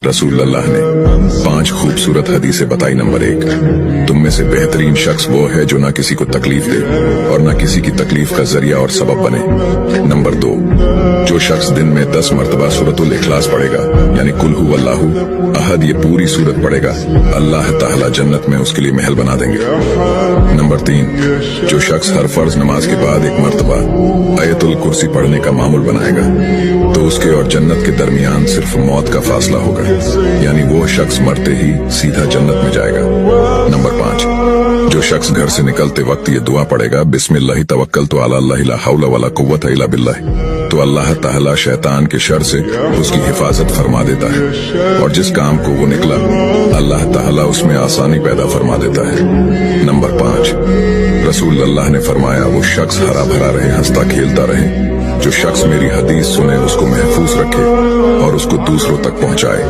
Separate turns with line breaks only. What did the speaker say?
रसूल अल्लाह ने 5 खूबसूरत हदीसें बताई। नंबर 1, तुम में से बेहतरीन शख्स वो है जो ना किसी को तकलीफ दे और ना किसी की तकलीफ का जरिया और सबब बने। नंबर 2, जो शख्स दिन में 10 मरतबा सूरतुल इखलास पढ़ेगा, यानी कुल हु अल्लाहु अहद, ये पूरी सूरत पढ़ेगा, अल्लाह ताला जन्नत में उसके लिए महल बना देंगे। नंबर 3, जो शख्स हर फर्ज नमाज के बाद 1 मरतबा आयतुल कुर्सी पढ़ने का मामूल बनाएगा तो उसके और जन्नत के दरमियान सिर्फ मौत का फासला होगा, यानी वो शख्स मरते ही सीधा जन्नत में जाएगा। नंबर 5, जो शख्स घर से निकलते वक्त ये दुआ पढ़ेगा, बिस्मिल्लाहि तवक्कलतु अला अल्लाह ला हौला वला कुव्वता इल्ला बिल्लाह, तो अल्लाह ताला शैतान के शर से उसकी हिफाजत फरमा देता है और जिस काम को वो निकला अल्लाह ताला उसमें आसानी पैदा फरमा देता है। नंबर 5, रसूल अल्लाह ने फरमाया, वो शख्स हरा भरा रहे, हंसता खेलता रहे। जो शख्स मेरी हदीस सुने उसको महफूज रखे और उसको दूसरों तक पहुंचाए।